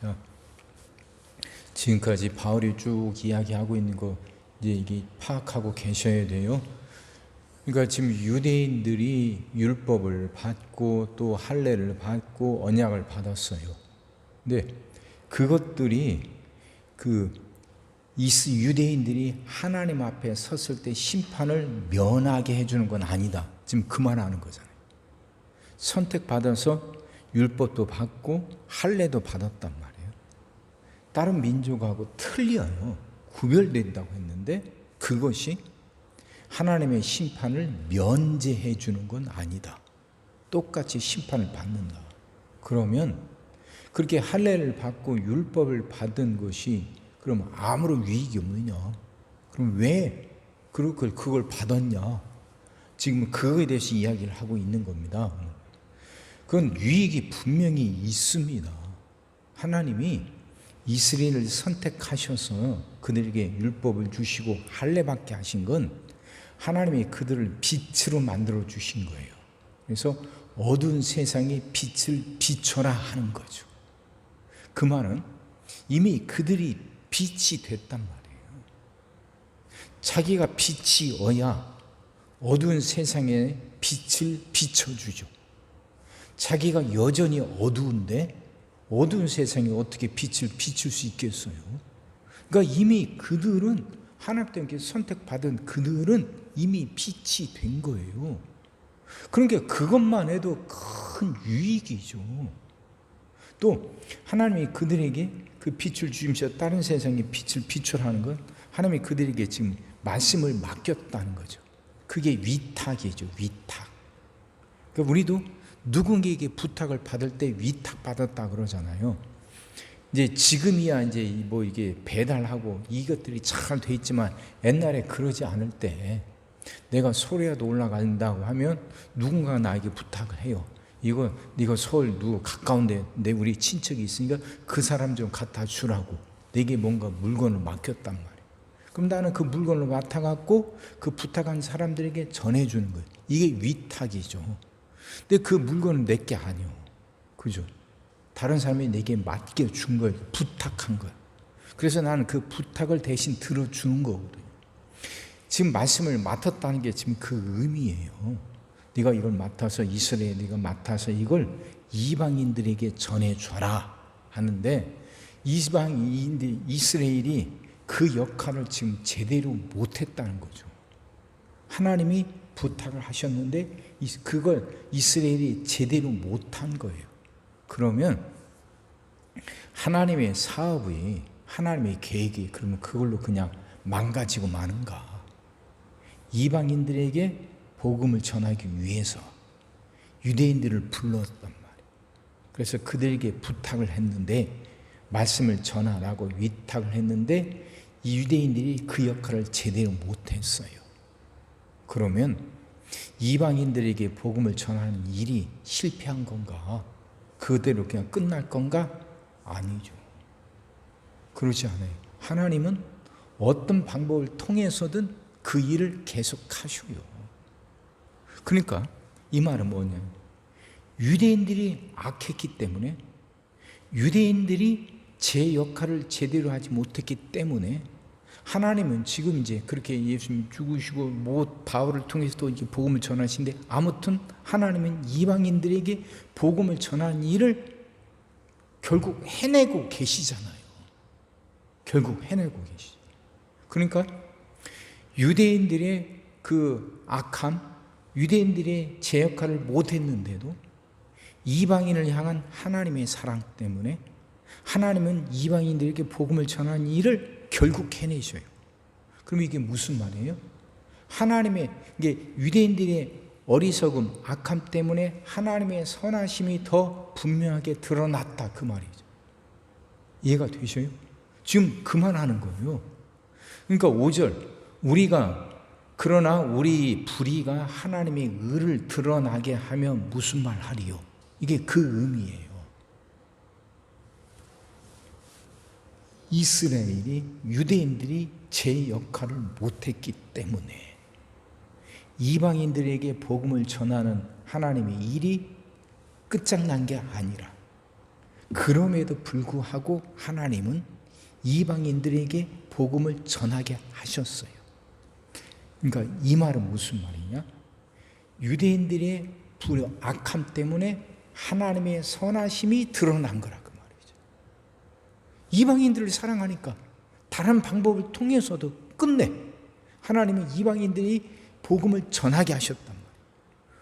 자, 지금까지 바울이 쭉 이야기하고 있는 거 이제 이게 파악하고 계셔야 돼요. 그러니까 지금 유대인들이 율법을 받고 또 할례를 받고 언약을 받았어요. 근데 그것들이 유대인들이 하나님 앞에 섰을 때 심판을 면하게 해주는 건 아니다. 지금 그 말하는 거잖아요. 선택받아서 율법도 받고 할례도 받았단 말이에요. 다른 민족하고 틀려요. 구별된다고 했는데 그것이 하나님의 심판을 면제해 주는 건 아니다. 똑같이 심판을 받는다. 그러면 그렇게 할례를 받고 율법을 받은 것이 그럼 아무런 유익이 없느냐? 그럼 왜 그걸 받았냐? 지금 그거에 대해서 이야기를 하고 있는 겁니다. 그건 유익이 분명히 있습니다. 하나님이 이스라엘을 선택하셔서 그들에게 율법을 주시고 할례받게 하신 건 하나님이 그들을 빛으로 만들어 주신 거예요. 그래서 어두운 세상에 빛을 비춰라 하는 거죠. 그 말은 이미 그들이 빛이 됐단 말이에요. 자기가 빛이어야 어두운 세상에 빛을 비춰주죠. 자기가 여전히 어두운데 어두운 세상에 어떻게 빛을 비출 수 있겠어요? 그러니까 이미 그들은 하나님 때문에 선택받은 그들은 이미 빛이 된 거예요. 그러니까 그것만 해도 큰 유익이죠. 또 하나님이 그들에게 그 빛을 주시면서 다른 세상에 빛을 비추라는 건 하나님이 그들에게 지금 말씀을 맡겼다는 거죠. 그게 위탁이죠. 위탁. 그러니까 우리도 누군가에게 부탁을 받을 때 위탁받았다 그러잖아요. 이제 지금이야 이제 뭐 이게 배달하고 이것들이 잘 돼 있지만 옛날에 그러지 않을 때 내가 서울에라도 올라간다고 하면 누군가가 나에게 부탁을 해요. 이거 네가 서울 누구 가까운데 내 우리 친척이 있으니까 그 사람 좀 갖다 주라고 내게 뭔가 물건을 맡겼단 말이에요. 그럼 나는 그 물건을 맡아갖고 그 부탁한 사람들에게 전해주는 거예요. 이게 위탁이죠. 근데 그 물건은 내게 아니요. 그죠? 다른 사람이 내게 맡겨준 거예요. 부탁한 거예요. 그래서 나는 그 부탁을 대신 들어주는 거거든요. 지금 말씀을 맡았다는 게 지금 그 의미예요. 네가 이걸 맡아서 이스라엘 네가 맡아서 이걸 이방인들에게 전해줘라 하는데 이방인들 이스라엘이 그 역할을 지금 제대로 못했다는 거죠. 하나님이 부탁을 하셨는데 그걸 이스라엘이 제대로 못한 거예요. 그러면 하나님의 사업이 하나님의 계획이 그러면 그걸로 그냥 망가지고 마는가? 이방인들에게 복음을 전하기 위해서 유대인들을 불렀단 말이에요. 그래서 그들에게 부탁을 했는데 말씀을 전하라고 위탁을 했는데 이 유대인들이 그 역할을 제대로 못했어요. 그러면 이방인들에게 복음을 전하는 일이 실패한 건가? 그대로 그냥 끝날 건가? 아니죠. 그렇지 않아요. 하나님은 어떤 방법을 통해서든 그 일을 계속 하셔요. 그러니까 이 말은 뭐냐? 유대인들이 악했기 때문에 유대인들이 제 역할을 제대로 하지 못했기 때문에 하나님은 지금 이제 그렇게 예수님 죽으시고 뭐 바울을 통해서도 이제 복음을 전하신데 아무튼 하나님은 이방인들에게 복음을 전하는 일을 결국 해내고 계시잖아요. 결국 해내고 계시죠. 그러니까 유대인들의 그 악함, 유대인들의 제 역할을 못했는데도 이방인을 향한 하나님의 사랑 때문에 하나님은 이방인들에게 복음을 전하는 일을 결국 해내셔요. 그럼 이게 무슨 말이에요? 하나님의 이게 유대인들의 어리석음, 악함 때문에 하나님의 선하심이 더 분명하게 드러났다 그 말이죠. 이해가 되셔요? 지금 그만하는 거예요. 그러니까 5절 그러나 우리 불의가 하나님의 의를 드러나게 하면 무슨 말 하리요? 이게 그 의미예요. 이스라엘이 유대인들이 제 역할을 못했기 때문에 이방인들에게 복음을 전하는 하나님의 일이 끝장난 게 아니라 그럼에도 불구하고 하나님은 이방인들에게 복음을 전하게 하셨어요. 그러니까 이 말은 무슨 말이냐? 유대인들의 악함 때문에 하나님의 선하심이 드러난 거라 그 말이죠. 이방인들을 사랑하니까 다른 방법을 통해서도 끝내 하나님은 이방인들이 복음을 전하게 하셨단 말이에요.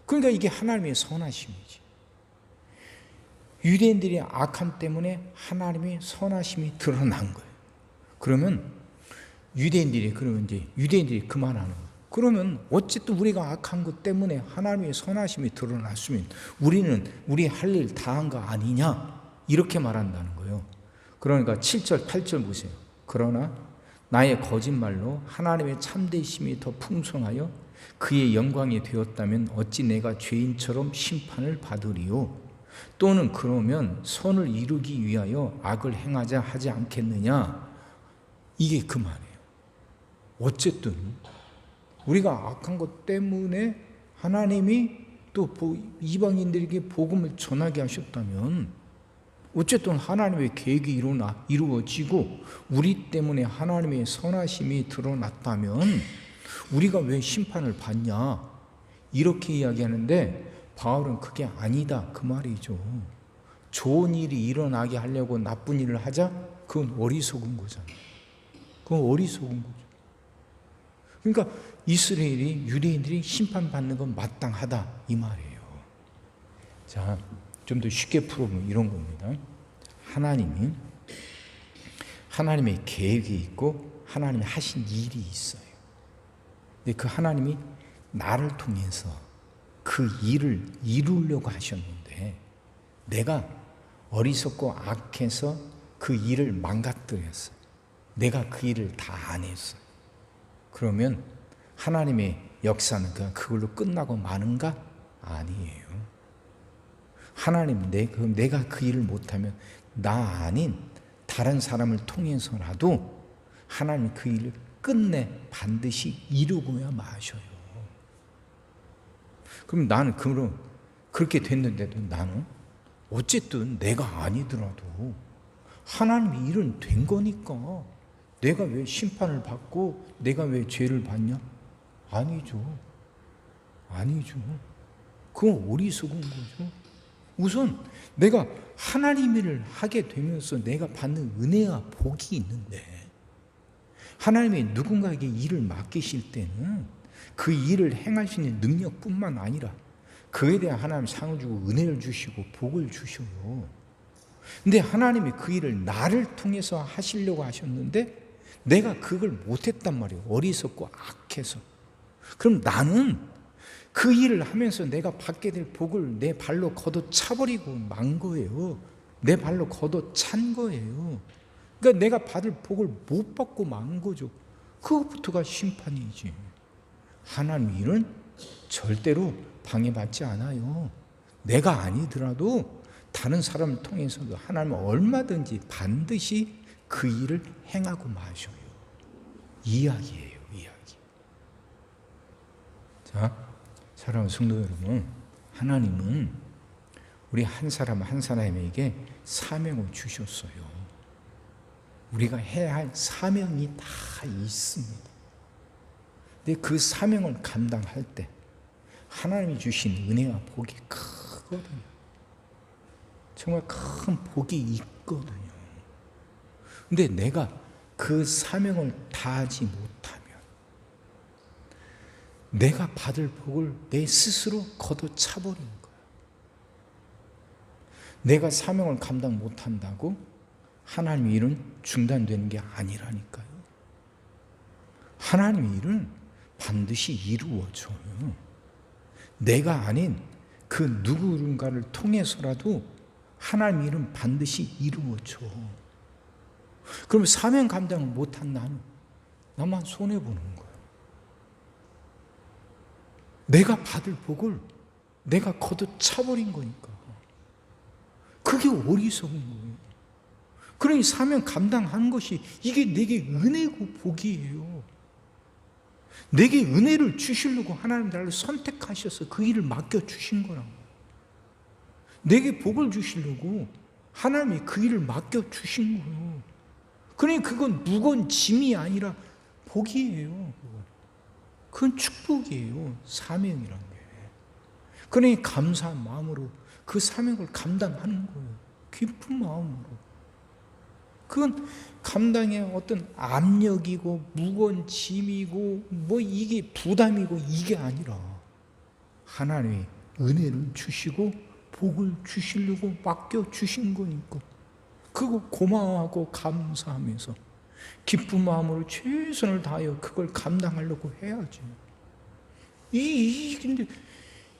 그러니까 이게 하나님의 선하심이지. 유대인들의 악함 때문에 하나님의 선하심이 드러난 거예요. 그러면 유대인들이 그만하는 거예요. 그러면 어쨌든 우리가 악한 것 때문에 하나님의 선하심이 드러났으면 우리 할 일 다 한 거 아니냐? 이렇게 말한다는 거예요. 그러니까 7절, 8절 보세요. 그러나 나의 거짓말로 하나님의 참되심이 더 풍성하여 그의 영광이 되었다면 어찌 내가 죄인처럼 심판을 받으리요? 또는 그러면 선을 이루기 위하여 악을 행하자 하지 않겠느냐? 이게 그 말이에요. 어쨌든 우리가 악한 것 때문에 하나님이 또 이방인들에게 복음을 전하게 하셨다면 어쨌든 하나님의 계획이 이루어지고 우리 때문에 하나님의 선하심이 드러났다면 우리가 왜 심판을 받냐? 이렇게 이야기하는데 바울은 그게 아니다 그 말이죠. 좋은 일이 일어나게 하려고 나쁜 일을 하자? 그건 어리석은 거잖아요. 그건 어리석은 거죠. 그러니까 유대인들이 심판받는 건 마땅하다 이 말이에요. 자, 좀 더 쉽게 풀어보면 이런 겁니다. 하나님의 계획이 있고 하나님이 하신 일이 있어요. 근데 그 하나님이 나를 통해서 그 일을 이루려고 하셨는데 내가 어리석고 악해서 그 일을 망가뜨렸어요. 내가 그 일을 다 안 했어요. 그러면 하나님의 역사는 그걸로 끝나고 마는가? 아니에요. 하나님, 내가 그 일을 못하면 나 아닌 다른 사람을 통해서라도 하나님 그 일을 끝내 반드시 이루고야 마셔요. 그럼 나는 그렇게 됐는데도 나는 어쨌든 내가 아니더라도 하나님의 일은 된 거니까 내가 왜 심판을 받고 내가 왜 죄를 받냐? 아니죠. 그건 어리석은 거죠. 우선 내가 하나님 일을 하게 되면서 내가 받는 은혜와 복이 있는데 하나님이 누군가에게 일을 맡기실 때는 그 일을 행할 수 있는 능력뿐만 아니라 그에 대한 하나님 상을 주고 은혜를 주시고 복을 주셔요. 근데 하나님이 그 일을 나를 통해서 하시려고 하셨는데 내가 그걸 못했단 말이에요. 어리석고 악해서. 그럼 나는 그 일을 하면서 내가 받게 될 복을 내 발로 걷어차버리고 만 거예요. 내 발로 걷어찬 거예요. 그러니까 내가 받을 복을 못 받고 만 거죠. 그것부터가 심판이지. 하나님 일은 절대로 방해받지 않아요. 내가 아니더라도 다른 사람을 통해서도 하나님은 얼마든지 반드시 그 일을 행하고 마셔요. 이야기예요, 이야기. 자, 사랑하는 성도 여러분, 하나님은 우리 한 사람 한 사람에게 사명을 주셨어요. 우리가 해야 할 사명이 다 있습니다. 근데 그 사명을 감당할 때 하나님이 주신 은혜와 복이 크거든요. 정말 큰 복이 있거든요. 근데 내가 그 사명을 다하지 못하면 내가 받을 복을 내 스스로 걷어차버리는 거예요. 내가 사명을 감당 못한다고 하나님의 일은 중단되는 게 아니라니까요. 하나님의 일은 반드시 이루어져요. 내가 아닌 그 누군가를 통해서라도 하나님의 일은 반드시 이루어져. 그러면 사명 감당을 못한 나만 손해보는 거예요. 내가 받을 복을 내가 걷어차버린 거니까. 그게 어리석은 거예요. 그러니 사명 감당하는 것이 이게 내게 은혜고 복이에요. 내게 은혜를 주시려고 하나님 나를 선택하셔서 그 일을 맡겨주신 거라고. 내게 복을 주시려고 하나님이 그 일을 맡겨주신 거예요. 그러니까 그건 무거운 짐이 아니라 복이에요. 그건 축복이에요. 사명이란 게. 그러니 감사한 마음으로 그 사명을 감당하는 거예요. 기쁜 마음으로. 그건 감당의 어떤 압력이고 무거운 짐이고 뭐 이게 부담이고 이게 아니라 하나님이 은혜를 주시고 복을 주시려고 맡겨주신 거니까 그거 고마워하고 감사하면서 기쁜 마음으로 최선을 다하여 그걸 감당하려고 해야죠. 근데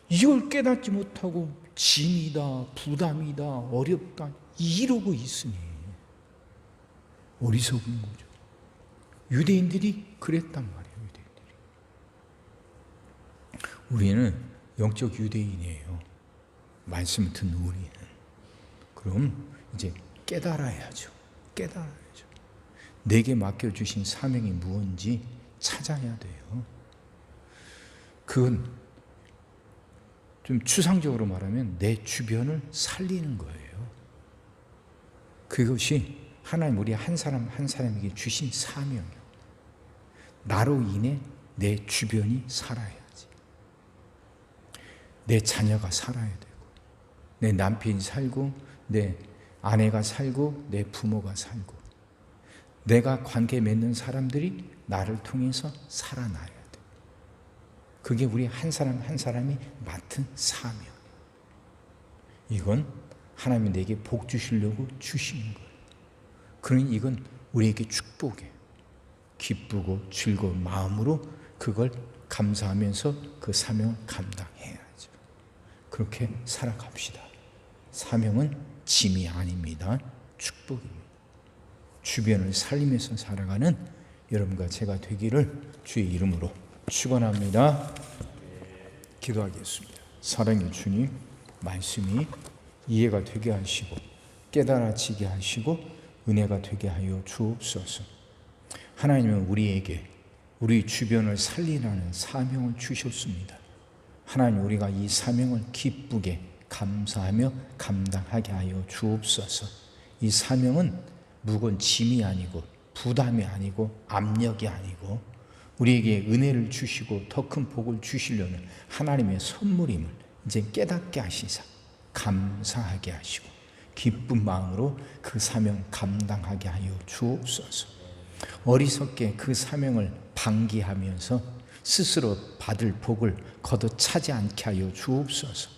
이걸 깨닫지 못하고 짐이다, 부담이다, 어렵다 이러고 있으니 어리석은 거죠. 유대인들이 그랬단 말이에요. 유대인들이. 우리는 영적 유대인이에요. 말씀을 듣는 우리는. 그럼 이제 깨달아야죠. 내게 맡겨주신 사명이 무엇인지 찾아야 돼요. 그건 좀 추상적으로 말하면 내 주변을 살리는 거예요. 그것이 하나님 우리 한 사람 한 사람에게 주신 사명이에요. 나로 인해 내 주변이 살아야지. 내 자녀가 살아야 되고 내 남편이 살고 내 아내가 살고 내 부모가 살고 내가 관계 맺는 사람들이 나를 통해서 살아나야 돼. 그게 우리 한 사람 한 사람이 맡은 사명. 이건 하나님이 내게 복 주시려고 주시는 거예요. 그러니 이건 우리에게 축복이에요. 기쁘고 즐거운 마음으로 그걸 감사하면서 그 사명을 감당해야죠. 그렇게 살아갑시다. 사명은 짐이 아닙니다. 축복입니다. 주변을 살리면서 살아가는 여러분과 제가 되기를 주의 이름으로 축원합니다. 기도하겠습니다. 사랑의 주님, 말씀이 이해가 되게 하시고 깨달아지게 하시고 은혜가 되게 하여 주옵소서. 하나님은 우리에게 우리 주변을 살리라는 사명을 주셨습니다. 하나님, 우리가 이 사명을 기쁘게 감사하며 감당하게 하여 주옵소서. 이 사명은 무거운 짐이 아니고 부담이 아니고 압력이 아니고 우리에게 은혜를 주시고 더 큰 복을 주시려는 하나님의 선물임을 이제 깨닫게 하시사 감사하게 하시고 기쁜 마음으로 그 사명 감당하게 하여 주옵소서. 어리석게 그 사명을 방기하면서 스스로 받을 복을 걷어차지 않게 하여 주옵소서.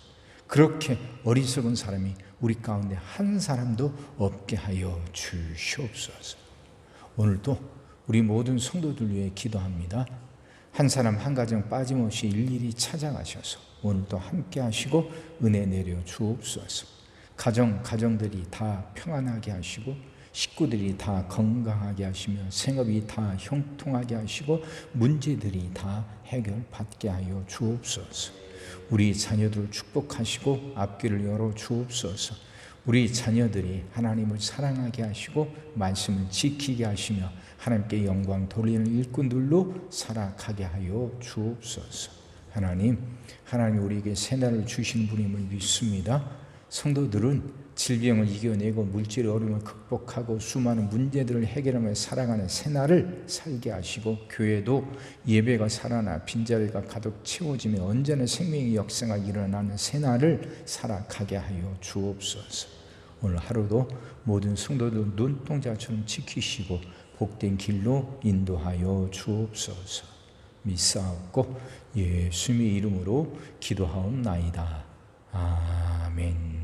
그렇게 어리석은 사람이 우리 가운데 한 사람도 없게 하여 주시옵소서. 오늘도 우리 모든 성도들 위해 기도합니다. 한 사람 한 가정 빠짐없이 일일이 찾아가셔서 오늘도 함께 하시고 은혜 내려 주옵소서. 가정들이 다 평안하게 하시고 식구들이 다 건강하게 하시며 생업이 다 형통하게 하시고 문제들이 다 해결받게 하여 주옵소서. 우리 자녀들 축복하시고 앞길을 열어 주옵소서. 우리 자녀들이 하나님을 사랑하게 하시고 말씀을 지키게 하시며 하나님께 영광 돌리는 일꾼들로 살아가게 하여 주옵소서. 하나님 우리에게 새날을 주신 분임을 믿습니다. 성도들은 질병을 이겨내고 물질의 어려움을 극복하고 수많은 문제들을 해결하며 살아가는 새날을 살게 하시고 교회도 예배가 살아나 빈자리가 가득 채워지며 언제나 생명의 역사가 일어나는 새날을 살아가게 하여 주옵소서. 오늘 하루도 모든 성도들 눈동자처럼 지키시고 복된 길로 인도하여 주옵소서. 믿사옵고 예수님의 이름으로 기도하옵나이다. 아멘.